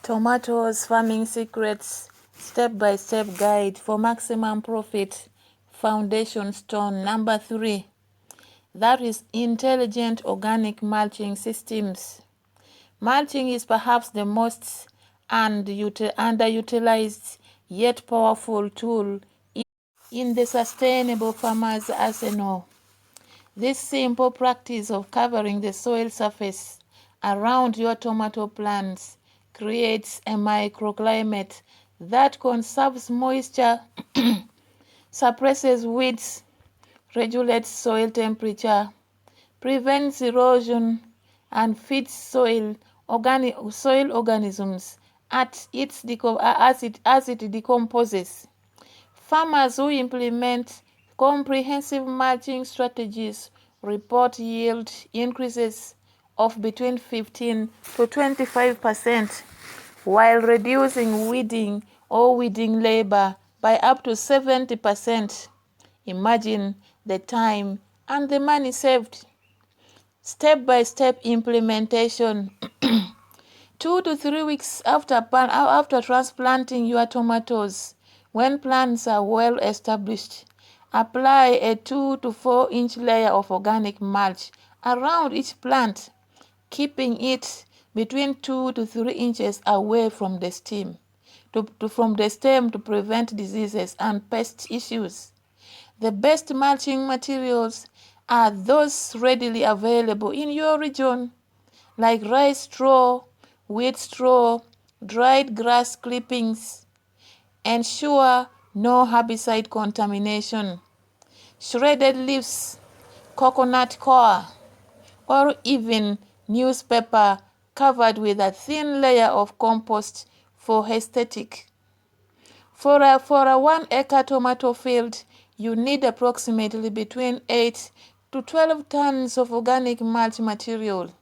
Tomatoes Farming Secrets Step-by-Step Guide for Maximum Profit. Foundation stone number 3. That is intelligent organic mulching systems. Mulching is perhaps the most underutilized yet powerful tool in the sustainable farmer's arsenal. This simple practice of covering the soil surface around your tomato plants creates a microclimate that conserves moisture, suppresses weeds, regulates soil temperature, prevents erosion, and feeds soil organisms as it decomposes. Farmers who implement comprehensive mulching strategies report yield increases of between 15 to 25%, while reducing weeding or weeding labor by up to 70%. Imagine the time and the money saved. Step-by-step implementation. 2 to 3 weeks after transplanting your tomatoes, when plants are well established, apply a 2 to 4 inch layer of organic mulch around each plant, keeping it between 2 to 3 inches away from the stem to prevent diseases and pest issues. The best mulching materials are those readily available in your region, like rice straw, wheat straw, dried grass clippings. Ensure no herbicide contamination. Shredded leaves, coconut coir, or even newspaper covered with a thin layer of compost for aesthetic. For a 1-acre tomato field, you need approximately between 8 to 12 tons of organic mulch material,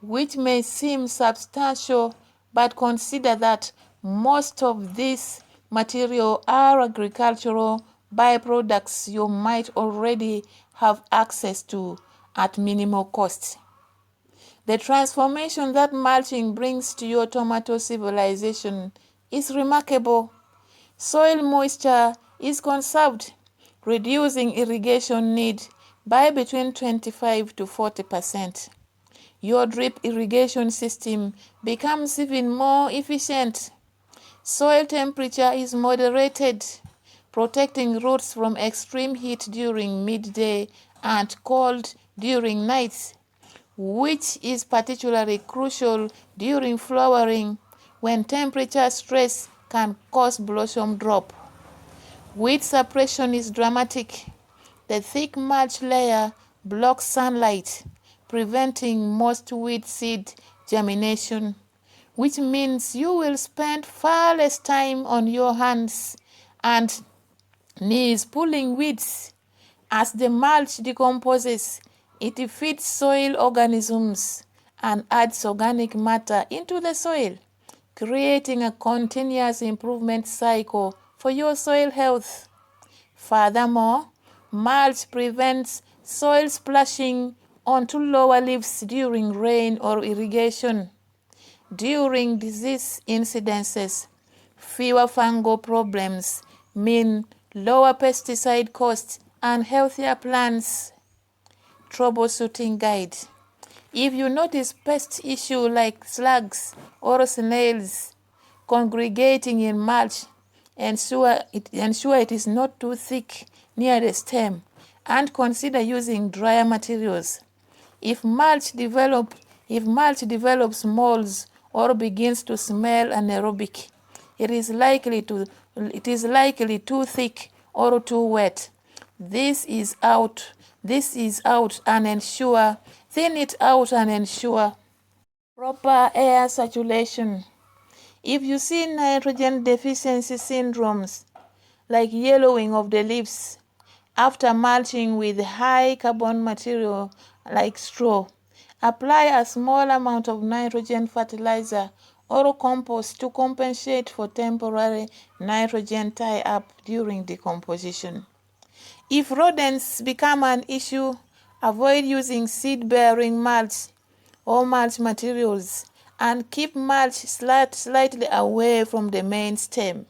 which may seem substantial, but consider that most of these material are agricultural byproducts you might already have access to at minimal cost. The transformation that mulching brings to your tomato civilization is remarkable. Soil moisture is conserved, reducing irrigation need by between 25 to 40%. Your drip irrigation system becomes even more efficient. Soil temperature is moderated, protecting roots from extreme heat during midday and cold during nights, which is particularly crucial during flowering when temperature stress can cause blossom drop. Weed suppression is dramatic. The thick mulch layer blocks sunlight, preventing most weed seed germination, which means you will spend far less time on your hands and knees pulling weeds. As the mulch decomposes, it feeds soil organisms and adds organic matter into the soil, creating a continuous improvement cycle for your soil health. Furthermore, mulch prevents soil splashing onto lower leaves during rain or irrigation. During disease incidences, fewer fungal problems mean lower pesticide costs and healthier plants. Troubleshooting guide. If you notice pest issue like slugs or snails congregating in mulch, ensure it is not too thick near the stem, and consider using drier materials. If mulch develops molds or begins to smell anaerobic, it is likely too thick or too wet. This is out and ensure thin it out and ensure proper air circulation. If you see nitrogen deficiency syndromes like yellowing of the leaves after mulching with high carbon material like straw, apply a small amount of nitrogen fertilizer or compost to compensate for temporary nitrogen tie-up during decomposition. If rodents become an issue, avoid using seed-bearing mulch or mulch materials and keep mulch slightly away from the main stem.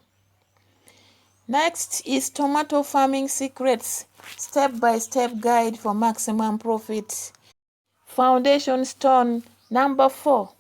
Next is tomato farming secrets, step-by-step guide for maximum profit. Foundation stone number 4.